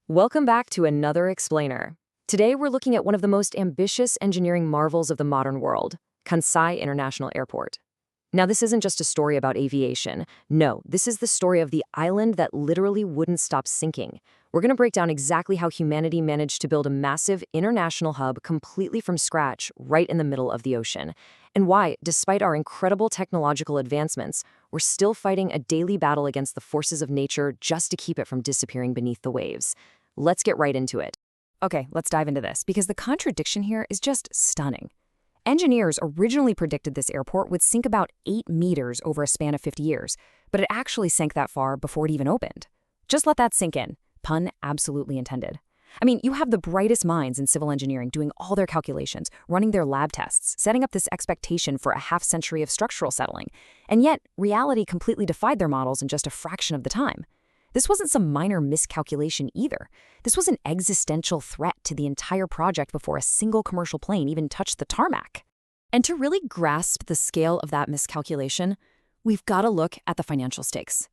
Welcome back to another Explainer. Today we're looking at one of the most ambitious engineering marvels of the modern world, Kansai International Airport. Now, this isn't just a story about aviation. No, this is the story of the island that literally wouldn't stop sinking. We're going to break down exactly how humanity managed to build a massive international hub completely from scratch right in the middle of the ocean, and why, despite our incredible technological advancements, we're still fighting a daily battle against the forces of nature just to keep it from disappearing beneath the waves. Let's get right into it. Okay, let's dive into this, because the contradiction here is just stunning. Engineers originally predicted this airport would sink about 8 meters over a span of 50 years, but it actually sank that far before it even opened. Just let that sink in. Pun absolutely intended. I mean, you have the brightest minds in civil engineering doing all their calculations, running their lab tests, setting up this expectation for a half-century of structural settling, and yet reality completely defied their models in just a fraction of the time. This wasn't some minor miscalculation either. This was an existential threat to the entire project before a single commercial plane even touched the tarmac. And to really grasp the scale of that miscalculation, we've got to look at the financial stakes.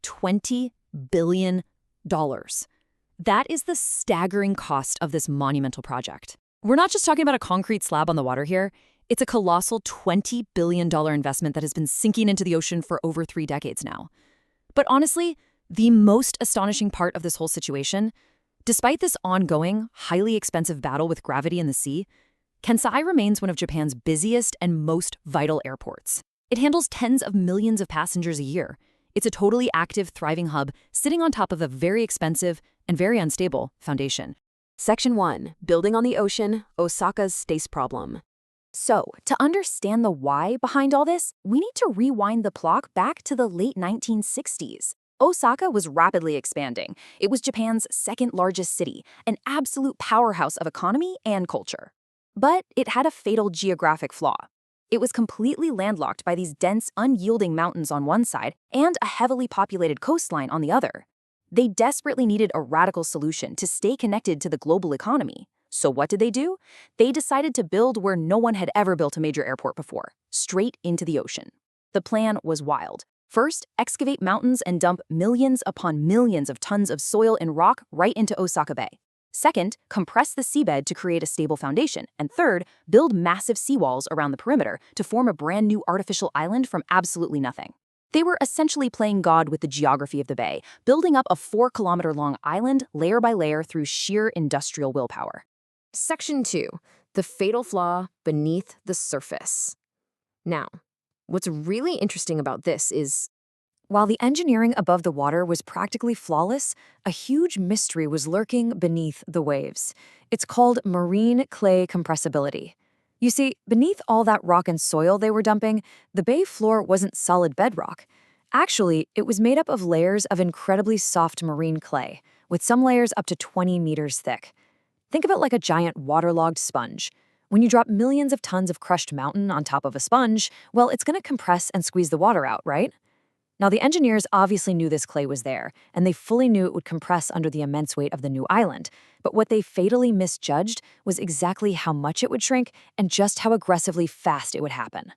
$20 billion. That is the staggering cost of this monumental project. We're not just talking about a concrete slab on the water here. It's a colossal $20 billion investment that has been sinking into the ocean for over 3 decades now. But honestly, the most astonishing part of this whole situation, despite this ongoing, highly expensive battle with gravity in the sea, Kansai remains one of Japan's busiest and most vital airports. It handles tens of millions of passengers a year. It's a totally active, thriving hub sitting on top of a very expensive and very unstable foundation. Section 1. Building on the ocean, Osaka's space problem. So, to understand the why behind all this, we need to rewind the clock back to the late 1960s. Osaka was rapidly expanding. It was Japan's second-largest city, an absolute powerhouse of economy and culture. But it had a fatal geographic flaw. It was completely landlocked by these dense, unyielding mountains on one side and a heavily populated coastline on the other. They desperately needed a radical solution to stay connected to the global economy. So what did they do? They decided to build where no one had ever built a major airport before, straight into the ocean. The plan was wild. First, excavate mountains and dump millions upon millions of tons of soil and rock right into Osaka Bay. Second, compress the seabed to create a stable foundation. And third, build massive seawalls around the perimeter to form a brand new artificial island from absolutely nothing. They were essentially playing God with the geography of the bay, building up a 4-kilometer-long island layer by layer through sheer industrial willpower. Section 2. The fatal flaw beneath the surface. Now, what's really interesting about this is, while the engineering above the water was practically flawless, a huge mystery was lurking beneath the waves. It's called marine clay compressibility. You see, beneath all that rock and soil they were dumping, the bay floor wasn't solid bedrock. Actually, it was made up of layers of incredibly soft marine clay, with some layers up to 20 meters thick. Think of it like a giant waterlogged sponge. When you drop millions of tons of crushed mountain on top of a sponge, well, it's going to compress and squeeze the water out, right? Now, the engineers obviously knew this clay was there, and they fully knew it would compress under the immense weight of the new island. But what they fatally misjudged was exactly how much it would shrink and just how aggressively fast it would happen.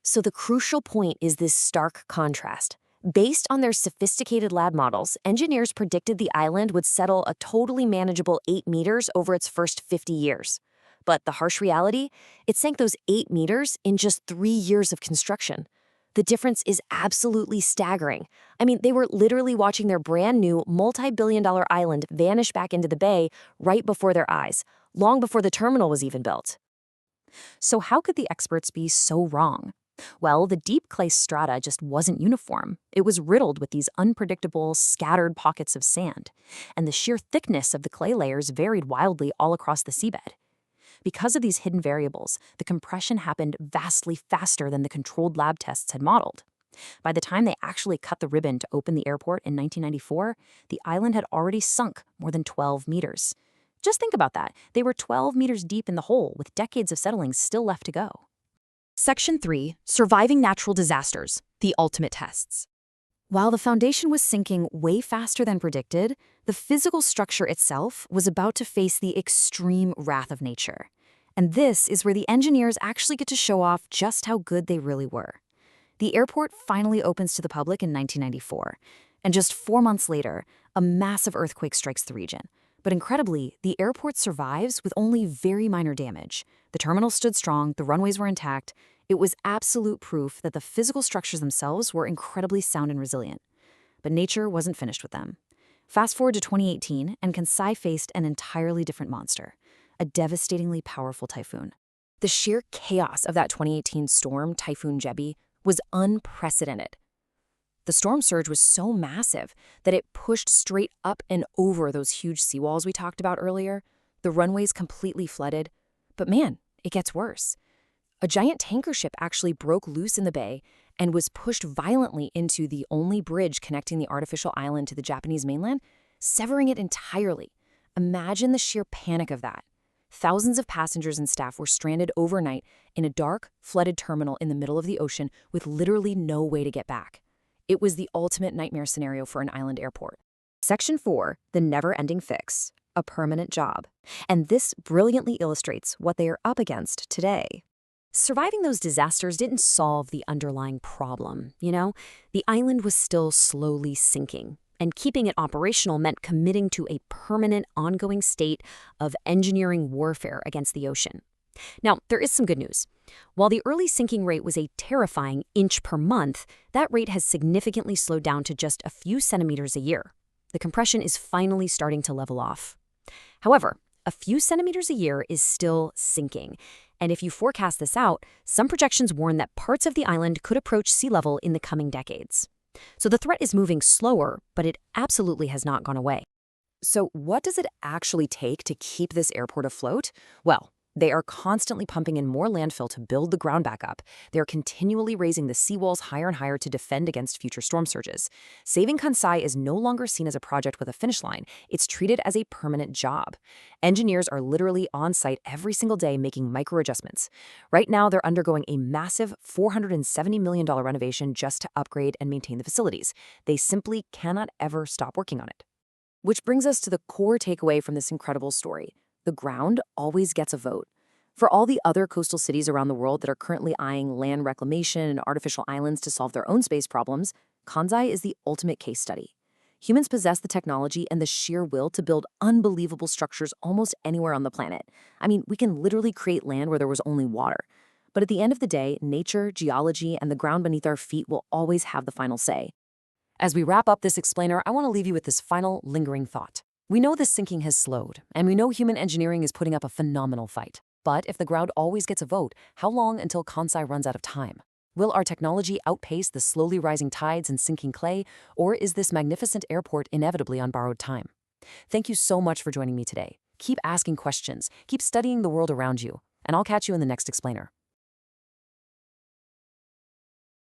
So the crucial point is this stark contrast. Based on their sophisticated lab models, engineers predicted the island would settle a totally manageable 8 meters over its first 50 years. But the harsh reality? It sank those 8 meters in just 3 years of construction. The difference is absolutely staggering. I mean, they were literally watching their brand new multi-billion-dollar island vanish back into the bay right before their eyes, long before the terminal was even built. So how could the experts be so wrong? Well, the deep clay strata just wasn't uniform. It was riddled with these unpredictable, scattered pockets of sand, and the sheer thickness of the clay layers varied wildly all across the seabed. Because of these hidden variables, the compression happened vastly faster than the controlled lab tests had modeled. By the time they actually cut the ribbon to open the airport in 1994, the island had already sunk more than 12 meters. Just think about that. They were 12 meters deep in the hole, with decades of settling still left to go. Section 3. Surviving natural disasters, the ultimate tests. While the foundation was sinking way faster than predicted, the physical structure itself was about to face the extreme wrath of nature. And this is where the engineers actually get to show off just how good they really were. The airport finally opens to the public in 1994, and just 4 months later, a massive earthquake strikes the region. But incredibly, the airport survives with only very minor damage. The terminal stood strong, the runways were intact. It was absolute proof that the physical structures themselves were incredibly sound and resilient. But nature wasn't finished with them. Fast forward to 2018, and Kansai faced an entirely different monster, a devastatingly powerful typhoon. The sheer chaos of that 2018 storm, Typhoon Jebi, was unprecedented. The storm surge was so massive that it pushed straight up and over those huge seawalls we talked about earlier. The runways completely flooded. But man, it gets worse. A giant tanker ship actually broke loose in the bay and was pushed violently into the only bridge connecting the artificial island to the Japanese mainland, severing it entirely. Imagine the sheer panic of that. Thousands of passengers and staff were stranded overnight in a dark, flooded terminal in the middle of the ocean with literally no way to get back. It was the ultimate nightmare scenario for an island airport. Section 4, the never-ending fix, a permanent job. And this brilliantly illustrates what they are up against today. Surviving those disasters didn't solve the underlying problem, The island was still slowly sinking, and keeping it operational meant committing to a permanent, ongoing state of engineering warfare against the ocean. Now, there is some good news. While the early sinking rate was a terrifying inch per month, that rate has significantly slowed down to just a few centimeters a year. The compression is finally starting to level off. However, a few centimeters a year is still sinking. And if you forecast this out, some projections warn that parts of the island could approach sea level in the coming decades. So the threat is moving slower, but it absolutely has not gone away. So what does it actually take to keep this airport afloat? Well, they are constantly pumping in more landfill to build the ground back up. They're continually raising the seawalls higher and higher to defend against future storm surges. Saving Kansai is no longer seen as a project with a finish line. It's treated as a permanent job. Engineers are literally on site every single day making micro adjustments. Right now, they're undergoing a massive $470 million renovation just to upgrade and maintain the facilities. They simply cannot ever stop working on it. Which brings us to the core takeaway from this incredible story. The ground always gets a vote. For all the other coastal cities around the world that are currently eyeing land reclamation and artificial islands to solve their own space problems, Kansai is the ultimate case study. Humans possess the technology and the sheer will to build unbelievable structures almost anywhere on the planet. I mean, we can literally create land where there was only water. But at the end of the day, nature, geology, and the ground beneath our feet will always have the final say. As we wrap up this explainer, I want to leave you with this final lingering thought. We know this sinking has slowed, and we know human engineering is putting up a phenomenal fight. But if the ground always gets a vote, how long until Kansai runs out of time? Will our technology outpace the slowly rising tides and sinking clay, or is this magnificent airport inevitably on borrowed time? Thank you so much for joining me today. Keep asking questions, keep studying the world around you, and I'll catch you in the next explainer.